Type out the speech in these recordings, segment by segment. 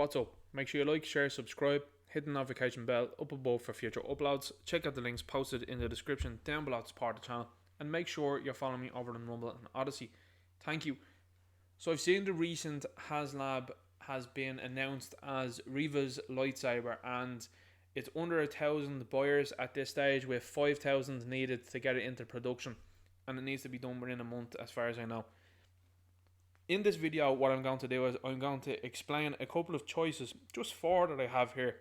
what's up? Make sure you like, share, subscribe, hit the notification bell up above for future uploads. Check out the links posted in the description down below to support the channel, and make sure you're following me over on Rumble and Odysee. Thank you. So I've seen the recent Haslab has been announced as Riva's lightsaber, and it's under 1,000 buyers at this stage, with 5,000 needed to get it into production, and it needs to be done within a month as far as I know. In this video, what I'm going to do is I'm going to explain a couple of choices, just four that I have here,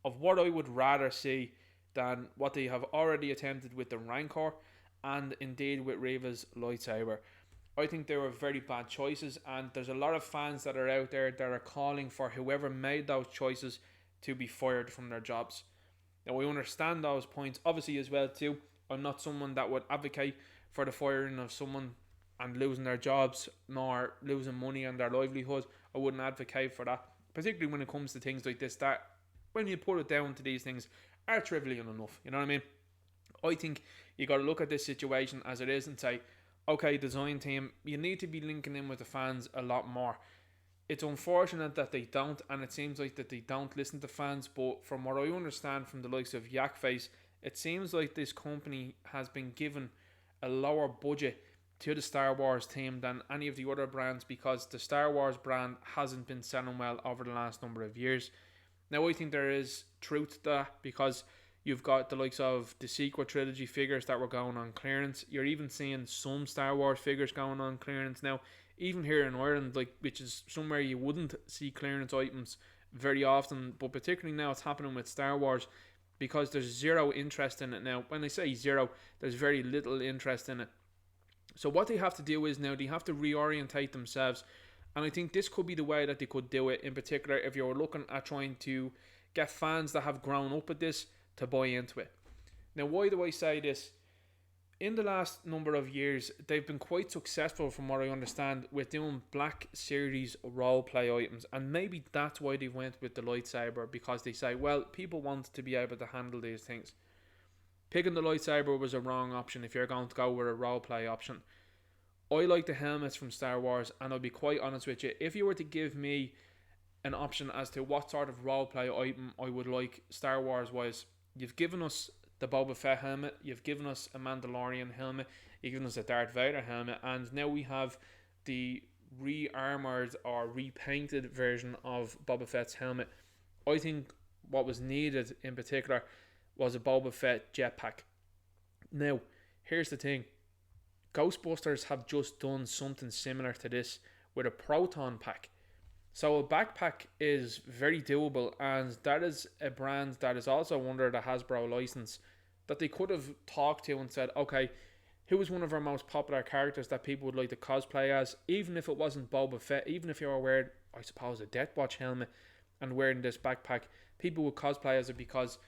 of what I would rather see than what they have already attempted with the Rancor and indeed with Riva's lightsaber. I think they were very bad choices, and there's a lot of fans that are out there that are calling for whoever made those choices to be fired from their jobs. Now, I understand those points obviously as well too. I'm not someone that would advocate for the firing of someone and losing their jobs, nor losing money and their livelihood. I wouldn't advocate for that, particularly when it comes to things like this, that when you put it down to these things are trivial enough, you know what I mean? I think you got to look at this situation as it is and say, okay, design team, you need to be linking in with the fans a lot more. It's unfortunate that they don't, and it seems like that they don't listen to fans, but from what I understand from the likes of Yakface, it seems like this company has been given a lower budget to the Star Wars team than any of the other brands, because the Star Wars brand hasn't been selling well over the last number of years. Now, I think there is truth to that, because you've got the likes of the sequel trilogy figures that were going on clearance. You're even seeing some Star Wars figures going on clearance now, even here in Ireland, like, which is somewhere you wouldn't see clearance items very often, but particularly now it's happening with Star Wars, because there's zero interest in it now. When I say zero, there's very little interest in it. So what they have to do is now they have to reorientate themselves, and I think this could be the way that they could do it, in particular if you're looking at trying to get fans that have grown up with this to buy into it. Now, why do I say this? In the last number of years, they've been quite successful, from what I understand, with doing Black Series role-play items, and maybe that's why they went with the lightsaber, because they say, well, people want to be able to handle these things. Picking the lightsaber was a wrong option if you're going to go with a roleplay option. I like the helmets from Star Wars, and I'll be quite honest with you, if you were to give me an option as to what sort of roleplay item I would like Star Wars wise, you've given us the Boba Fett helmet, you've given us a Mandalorian helmet, you've given us a Darth Vader helmet, and now we have the re-armored or repainted version of Boba Fett's helmet. I think what was needed in particular was a Boba Fett jetpack. Now, here's the thing. Ghostbusters have just done something similar to this with a proton pack. So a backpack is very doable, and that is a brand that is also under the Hasbro license that they could have talked to and said, okay, who is one of our most popular characters that people would like to cosplay as, even if it wasn't Boba Fett, even if you were wearing, I suppose, a Death Watch helmet and wearing this backpack, people would cosplay as it, because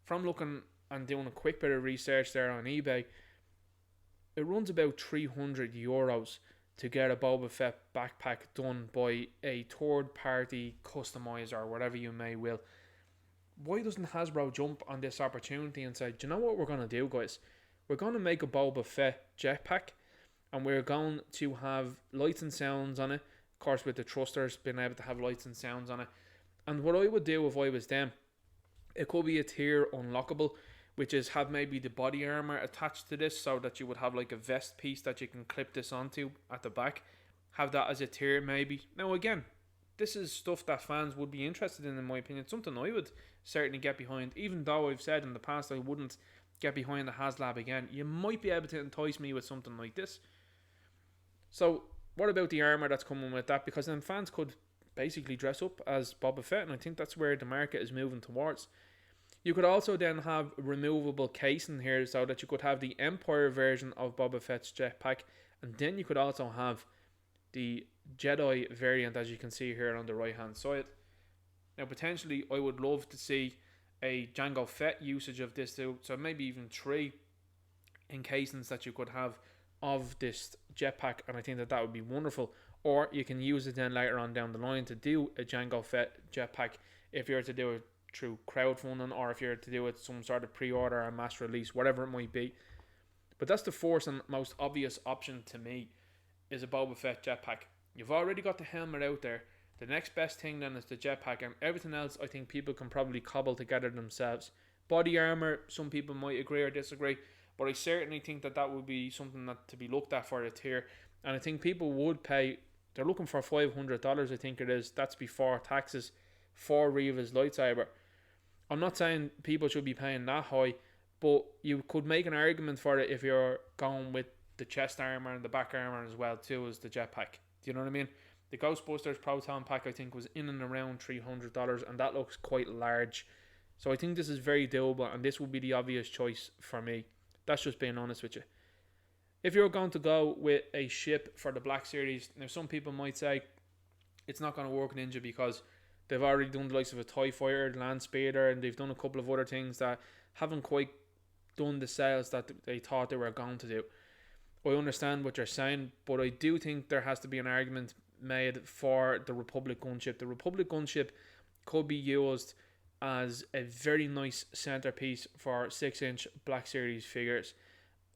from looking and doing a quick bit of research there on eBay, it runs about €300 to get a Boba Fett backpack done by a third party customizer, or whatever you may will. Why doesn't Hasbro jump on this opportunity and say, do you know what we're going to do, guys? We're going to make a Boba Fett jetpack, and we're going to have lights and sounds on it. Of course, with the thrusters being able to have lights and sounds on it. And what I would do if I was them, it could be a tier unlockable, which is have maybe the body armor attached to this, so that you would have like a vest piece that you can clip this onto at the back. Have that as a tier maybe. Now again, this is stuff that fans would be interested in my opinion. Something I would certainly get behind, even though I've said in the past I wouldn't get behind the Haslab again. You might be able to entice me with something like this. So what about the armor that's coming with that? Because then fans could basically dress up as Boba Fett, and I think that's where the market is moving towards. You could also then have removable casing here, so that you could have the Empire version of Boba Fett's jetpack, and then you could also have the Jedi variant, as you can see here on the right hand side. Now potentially I would love to see a Jango Fett usage of this too, so maybe even 3 encasings that you could have of this jetpack, and I think that would be wonderful. Or you can use it then later on down the line to do a Jango Fett jetpack if you're to do it through crowdfunding, or if you're to do it some sort of pre-order or mass release, whatever it might be. But that's the first and most obvious option to me, is a Boba Fett jetpack. You've already got the helmet out there. The next best thing then is the jetpack, and everything else I think people can probably cobble together themselves. Body armor, some people might agree or disagree, but I certainly think that that would be something that to be looked at for a tier, and I think people would pay. They're looking for $500, I think it is. That's before taxes for Reva's lightsaber. I'm not saying people should be paying that high, but you could make an argument for it if you're going with the chest armor and the back armor as well too as the jetpack. Do you know what I mean? The Ghostbusters Proton pack I think was in and around $300, and that looks quite large. So I think this is very doable, and this would be the obvious choice for me. That's just being honest with you. If you're going to go with a ship for the Black Series, now some people might say it's not going to work Ninja because they've already done the likes of a TIE Fighter, Land Speeder, and they've done a couple of other things that haven't quite done the sales that they thought they were going to do. I understand what you're saying, but I do think there has to be an argument made for the Republic gunship. The Republic gunship could be used as a very nice centerpiece for 6-inch Black Series figures,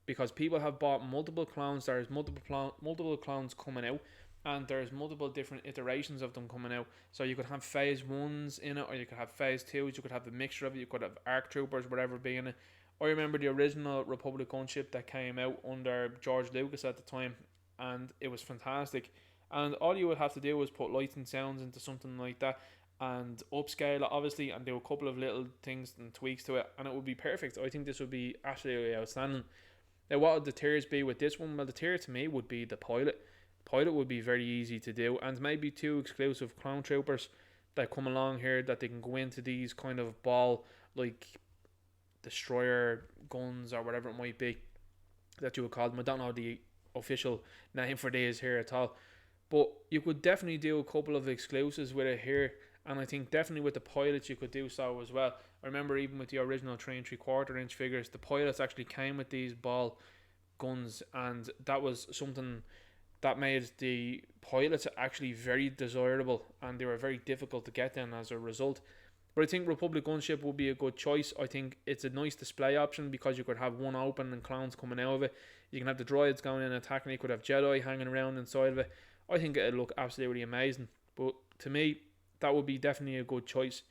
because people have bought multiple clones. There's multiple clones coming out, and there's multiple different iterations of them coming out. So you could have phase 1s in it, or you could have phase 2s, you could have the mixture of it, you could have ARC Troopers, whatever being it. I remember the original Republic gunship that came out under George Lucas at the time, and it was fantastic. And all you would have to do was put lights and sounds into something like that, and upscale it obviously, and do a couple of little things and tweaks to it, and it would be perfect. I think this would be absolutely outstanding. Now, what would the tiers be with this one? Well, the tier to me would be the pilot. Pilot would be very easy to do, and maybe 2 exclusive clone troopers that come along here that they can go into these kind of ball like destroyer guns or whatever it might be that you would call them. I don't know the official name for these here at all, but you could definitely do a couple of exclusives with it here, and I think definitely with the pilots you could do so as well. I remember even with the original 3 3/4 inch figures, the pilots actually came with these ball guns, and that was something that made the pilots actually very desirable, and they were very difficult to get then as a result. But I think Republic gunship would be a good choice. I think it's a nice display option because you could have one open and clowns coming out of it. You can have the droids going in and attacking. You could have Jedi hanging around inside of it. I think it'd look absolutely amazing. But to me, that would be definitely a good choice.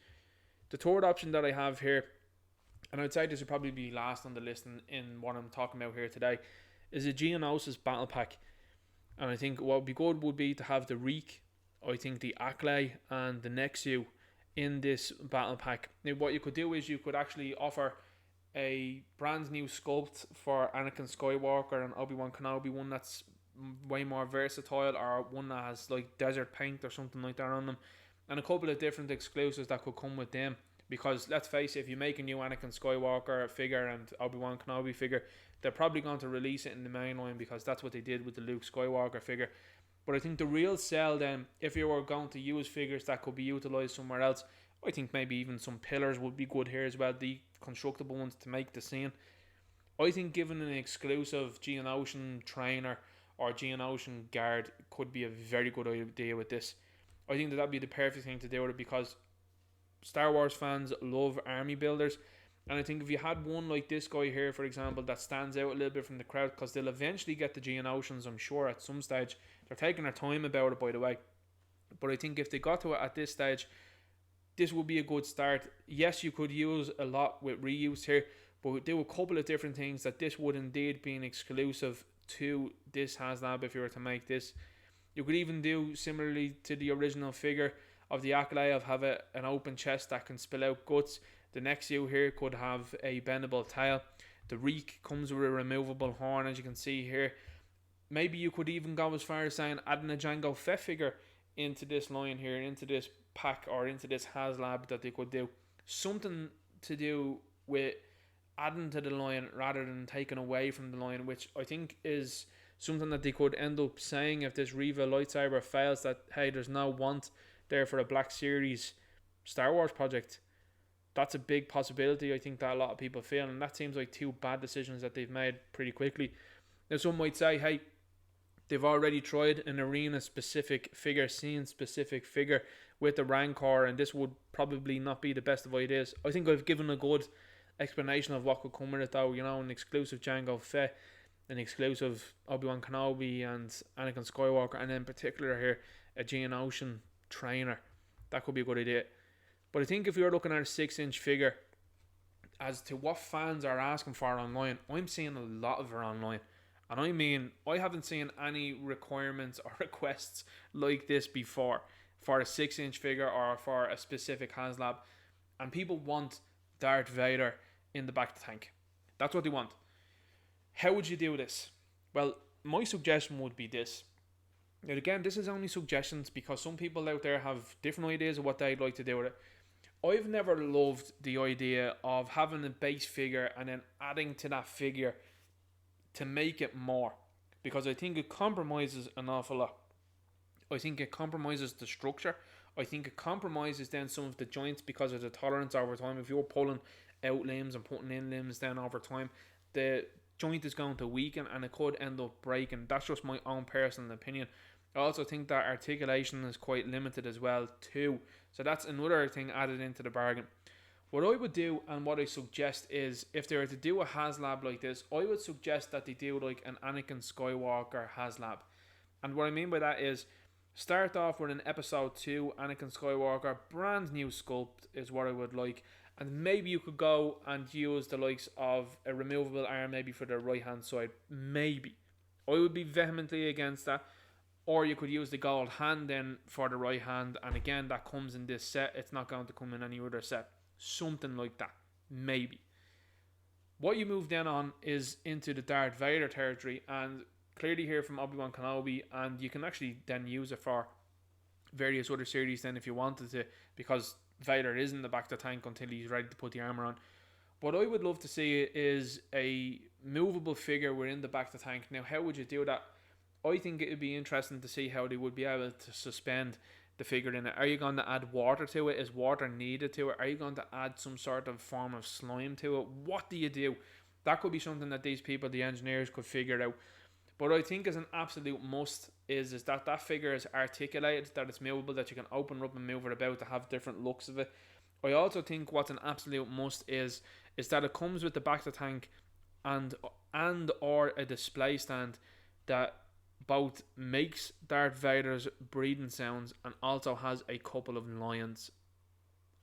The third option that I have here, and I'd say this would probably be last on the list in what I'm talking about here today, is a Geonosis battle pack. And I think what would be good would be to have the Reek, I think the Acklay and the Nexu in this battle pack. Now what you could do is you could actually offer a brand new sculpt for Anakin Skywalker and Obi-Wan Kenobi, one that's way more versatile, or one that has like desert paint or something like that on them, and a couple of different exclusives that could come with them. Because let's face it, if you make a new Anakin Skywalker figure and Obi-Wan Kenobi figure, they're probably going to release it in the main line, because that's what they did with the Luke Skywalker figure. But I think the real sell then, if you were going to use figures that could be utilised somewhere else, I think maybe even some pillars would be good here as well, the constructible ones to make the scene. I think giving an exclusive Geonosian trainer or Geonosian guard could be a very good idea with this. I think that'd be the perfect thing to do with it, because Star Wars fans love army builders, and I think if you had one like this guy here, for example, that stands out a little bit from the crowd, because they'll eventually get the Geonosians, I'm sure, at some stage. They're taking their time about it, by the way, but I think if they got to it at this stage, this would be a good start. Yes, you could use a lot with reuse here, but do a couple of different things that this would indeed be an exclusive to this Haslab if you were to make this. You could even do similarly to the original figure of the Acklay of have an open chest that can spill out guts. The Nexu here could have a bendable tail. The Reek comes with a removable horn, as you can see here. Maybe you could even go as far as saying adding a Jango Fett figure into this line here, into this pack, or into this Haslab that they could do. Something to do with adding to the line rather than taking away from the line, which I think is something that they could end up saying if this Reva lightsaber fails, that hey, there's no want there for a Black Series Star Wars project. That's a big possibility, I think, that a lot of people feel, and that seems like 2 bad decisions that they've made pretty quickly. Now some might say, hey, they've already tried an arena specific figure, scene specific figure with the Rancor, and this would probably not be the best of ideas. I think I've given a good explanation of what could come with it though, you know, an exclusive Jango Fett, an exclusive Obi-Wan Kenobi and Anakin Skywalker, and in particular here a Geonosian trainer. That could be a good idea. But I think if you're looking at a 6-inch figure, as to what fans are asking for online, I'm seeing a lot of it online. And I mean, I haven't seen any requirements or requests like this before for a 6-inch figure or for a specific Haslab. And people want Darth Vader in the back of the tank. That's what they want. How would you do this? Well, my suggestion would be this. Now again, this is only suggestions because some people out there have different ideas of what they'd like to do with it. I've never loved the idea of having a base figure and then adding to that figure to make it more, because I think it compromises an awful lot. I think it compromises the structure. I think it compromises then some of the joints because of the tolerance over time. If you're pulling out limbs and putting in limbs then over time, the joint is going to weaken and it could end up breaking. That's just my own personal opinion. I also think that articulation is quite limited as well too. So that's another thing added into the bargain. What I would do and what I suggest is, if they were to do a Haslab like this, I would suggest that they do like an Anakin Skywalker Haslab. And what I mean by that is, start off with an episode 2 Anakin Skywalker, brand new sculpt is what I would like. And maybe you could go and use the likes of a removable arm maybe for the right hand side. Maybe. I would be vehemently against that. Or you could use the gold hand then for the right hand. And again, that comes in this set. It's not going to come in any other set. Something like that. Maybe. What you move then on is into the Darth Vader territory. And clearly here from Obi-Wan Kenobi. And you can actually then use it for various other series then if you wanted to. Because Vader is in the back of the tank until he's ready to put the armor on. What I would love to see is a movable figure within the back of the tank. Now, how would you do that? I think it would be interesting to see how they would be able to suspend the figure in it. Are you going to add water to it? Is water needed to it? Are you going to add some sort of form of slime to it? What do you do? That could be something that these people, the engineers, could figure out. But I think as an absolute must is that that figure is articulated, that it's movable, that you can open up and move it about to have different looks of it. I also think what's an absolute must is that it comes with the back of the tank and or a display stand that both makes Darth Vader's breathing sounds and also has a couple of lions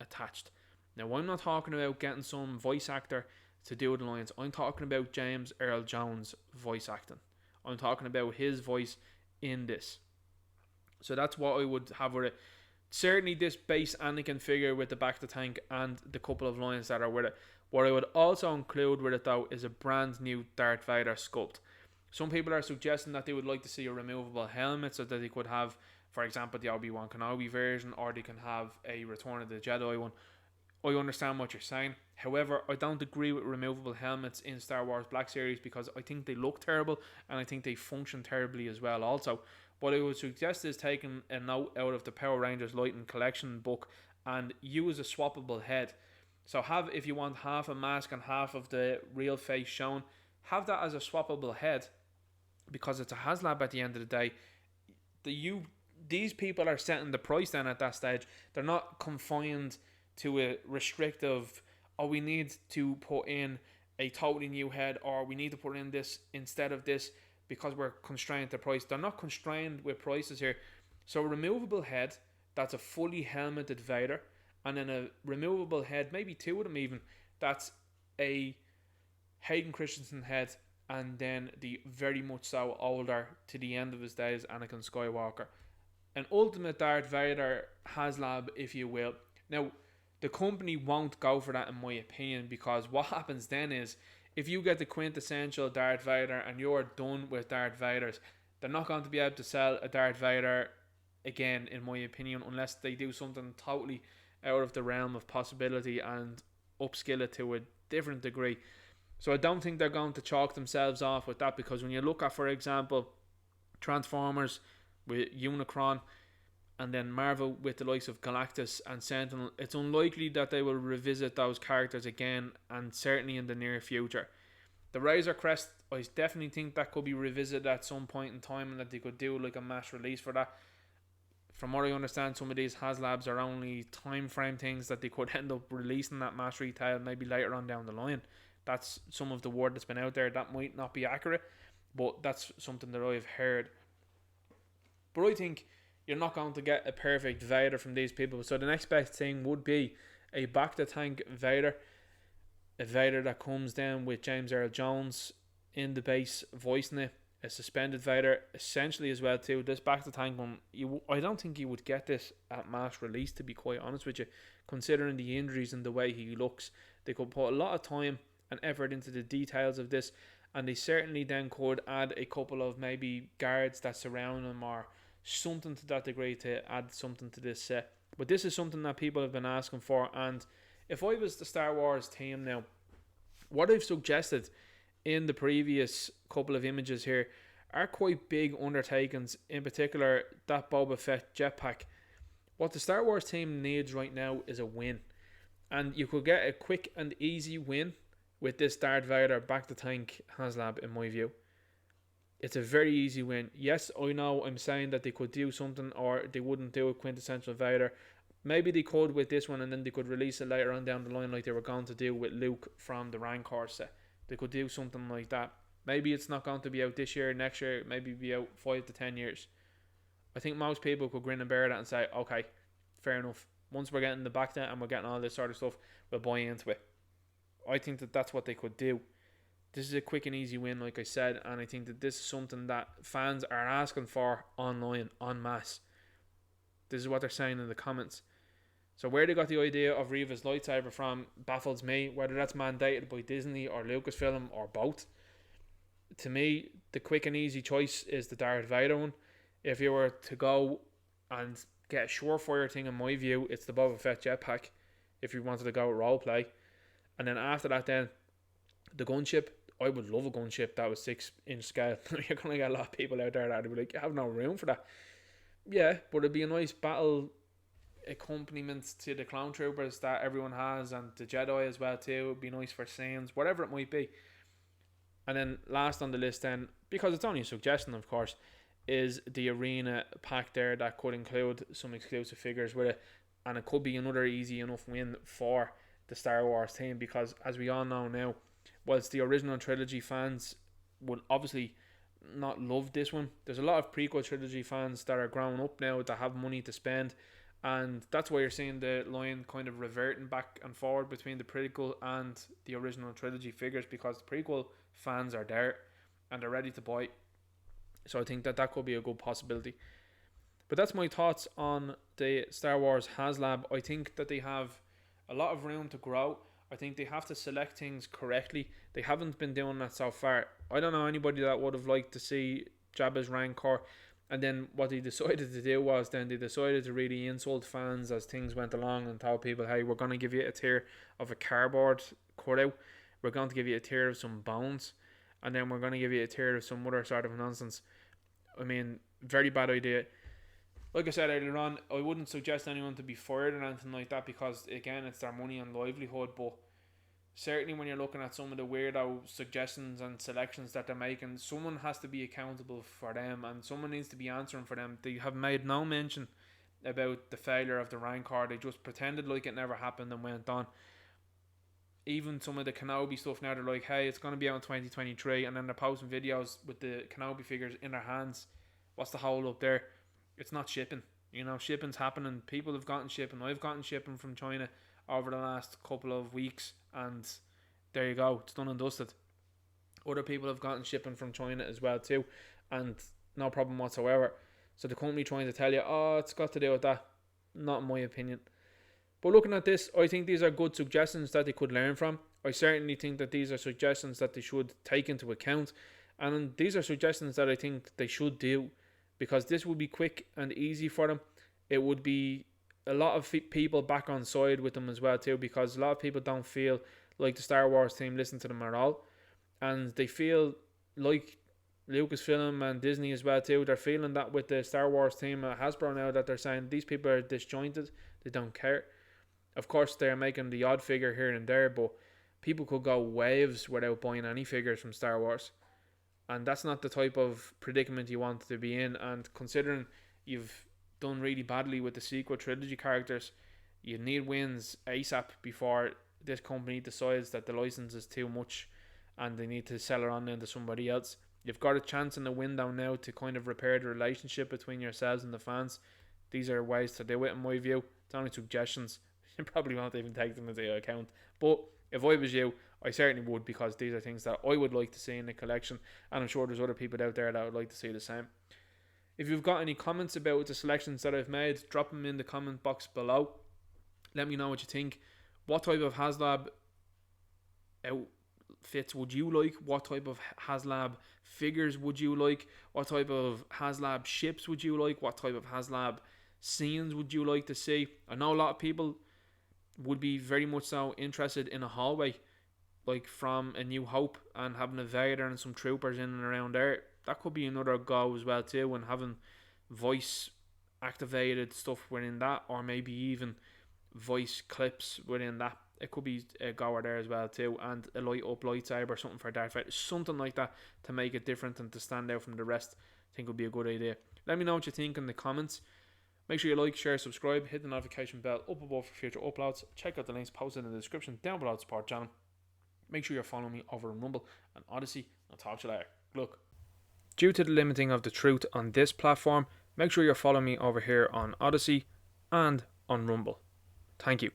attached. Now, I'm not talking about getting some voice actor to do the lions. I'm talking about James Earl Jones voice acting. I'm talking about his voice in this. So that's what I would have with it. Certainly this base Anakin figure with the back of the tank and the couple of lions that are with it. What I would also include with it though is a brand new Darth Vader sculpt. Some people are suggesting that they would like to see a removable helmet so that they could have, for example, the Obi-Wan Kenobi version, or they can have a Return of the Jedi one. I understand what you're saying. However, I don't agree with removable helmets in Star Wars Black Series because I think they look terrible and I think they function terribly as well also. What I would suggest is taking a note out of the Power Rangers Lighting Collection book and use a swappable head. So have, if you want half a mask and half of the real face shown, have that as a swappable head, because it's a Haslab at the end of the day. These people are setting the price then at that stage. They're not confined to a restrictive, we need to put in a totally new head, or we need to put in this instead of this because we're constrained to price. They're not constrained with prices here. So a removable head, that's a fully helmeted Vader, and then a removable head, maybe two of them even, that's a Hayden Christensen head, and then the very much so older to the end of his days Anakin Skywalker. An ultimate Darth Vader Haslab, if you will. Now, the company won't go for that in my opinion, because what happens then is, if you get the quintessential Darth Vader and you're done with Darth Vaders, they're not going to be able to sell a Darth Vader again, in my opinion, unless they do something totally out of the realm of possibility and upskill it to a different degree. So I don't think they're going to chalk themselves off with that, because when you look at, for example, Transformers with Unicron, and then Marvel with the likes of Galactus and Sentinel, it's unlikely that they will revisit those characters again, and certainly in the near future. The Razor Crest, I definitely think that could be revisited at some point in time, and that they could do like a mass release for that. From what I understand, some of these Haslabs are only time frame things that they could end up releasing that mass retail maybe later on down the line. That's some of the word that's been out there. That might not be accurate, but that's something that I've heard. But I think you're not going to get a perfect Vader from these people. So the next best thing would be a back to tank Vader, a Vader that comes down with James Earl Jones in the base voicing it, a suspended Vader essentially as well too. This back to tank one, I don't think you would get this at mass release, to be quite honest with you, considering the injuries and the way he looks. They could put a lot of time and effort into the details of this, and they certainly then could add a couple of maybe guards that surround him or something to that degree to add something to this set. But this is something that people have been asking for, and if I was the Star Wars team now, what I've suggested in the previous couple of images here are quite big undertakings, in particular that Boba Fett jetpack. What the Star Wars team needs right now is a win, and you could get a quick and easy win with this Darth Vader back to tank Haslab, in my view. It's a very easy win. Yes, I know I'm saying that they could do something or they wouldn't do a quintessential Vader. Maybe they could with this one, and then they could release it later on down the line like they were going to do with Luke from the Rancor set. They could do something like that. Maybe it's not going to be out this year, next year, maybe be out 5 to 10 years. I think most people could grin and bear that and say, okay, fair enough. Once we're getting the back there and we're getting all this sort of stuff, we'll buy into it. I think that that's what they could do. This is a quick and easy win, like I said, and I think that this is something that fans are asking for online, en masse. This is what they're saying in the comments. So where they got the idea of Reva's lightsaber from baffles me, whether that's mandated by Disney or Lucasfilm or both. To me, the quick and easy choice is the Darth Vader one. If you were to go and get a surefire thing, in my view, it's the Boba Fett jetpack, if you wanted to go with roleplay. And then after that then, the gunship. I would love a gunship that was 6-inch scale. You're going to get a lot of people out there that would be like, you have no room for that. Yeah, but it'd be a nice battle accompaniment to the clone troopers that everyone has, and the Jedi as well too. It'd be nice for scenes, whatever it might be. And then last on the list then, because it's only a suggestion of course, is the arena pack there that could include some exclusive figures with it, and it could be another easy enough win for the Star Wars team, because as we all know now, whilst the original trilogy fans would obviously not love this one, there's a lot of prequel trilogy fans that are growing up now that have money to spend, and that's why you're seeing the line kind of reverting back and forward between the prequel and the original trilogy figures, because the prequel fans are there and they're ready to buy. So I think that that could be a good possibility. But that's my thoughts on the Star Wars HasLab. I think that they have a lot of room to grow. I think they have to select things correctly. They haven't been doing that so far. I don't know anybody that would have liked to see Jabba's Rancor, and then what they decided to do was then they decided to really insult fans as things went along and tell people, hey, we're going to give you a tier of a cardboard cutout, we're going to give you a tier of some bones, and then we're going to give you a tier of some other sort of nonsense. I mean, very bad idea. Like I said earlier on, I wouldn't suggest anyone to be fired or anything like that, because again, it's their money and livelihood. But certainly when you're looking at some of the weirdo suggestions and selections that they're making, someone has to be accountable for them, and someone needs to be answering for them. They have made no mention about the failure of the Rancor. They just pretended like it never happened and went on. Even some of the Kenobi stuff now, they're like, hey, it's going to be out in 2023, and then they're posting videos with the Kenobi figures in their hands. What's the hold up there? It's not shipping. You know, shipping's happening. People have gotten shipping. I've gotten shipping from China over the last couple of weeks, and there you go. It's done and dusted. Other people have gotten shipping from China as well too, and no problem whatsoever. So the company trying to tell you, oh, it's got to do with that. Not in my opinion. But looking at this, I think these are good suggestions that they could learn from. I certainly think that these are suggestions that they should take into account, and these are suggestions that I think they should do, because this would be quick and easy for them. It would be a lot of people back on side with them as well too, because a lot of people don't feel like the Star Wars team listen to them at all, and they feel like Lucasfilm and Disney as well too, they're feeling that with the Star Wars team at Hasbro now, that they're saying these people are disjointed, they don't care. Of course they're making the odd figure here and there, but people could go waves without buying any figures from Star Wars, and that's not the type of predicament you want to be in. And considering you've done really badly with the sequel trilogy characters, you need wins ASAP before this company decides that the license is too much and they need to sell it on into somebody else. You've got a chance in the window now to kind of repair the relationship between yourselves and the fans. These are ways to do it, in my view. It's only suggestions. You probably won't even take them into account. But if I was you, I certainly would, because these are things that I would like to see in the collection, and I'm sure there's other people out there that would like to see the same. If you've got any comments about the selections that I've made, drop them in the comment box below. Let me know what you think. What type of Haslab outfits would you like? What type of Haslab figures would you like? What type of Haslab ships would you like? What type of Haslab scenes would you like to see? I know a lot of people would be very much so interested in a hallway, like from A New Hope, and having a Vader and some troopers in and around there. That could be another go as well too, and having voice activated stuff within that, or maybe even voice clips within that. It could be a goer there as well too, and a light up lightsaber, something for Darth Vader, something like that to make it different and to stand out from the rest. I think would be a good idea. Let me know what you think in the comments. Make sure you like, share, subscribe, hit the notification bell up above for future uploads. Check out the links posted in the description down below to support channel. Make sure you're following me over on Rumble and Odysee. I'll talk to you later. Look. Due to the limiting of the truth on this platform, make sure you're following me over here on Odysee and on Rumble. Thank you.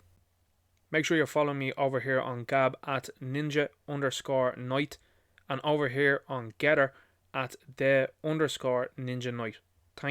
Make sure you're following me over here on Gab at ninja_knight, and over here on Gettr at the_ninja_knight.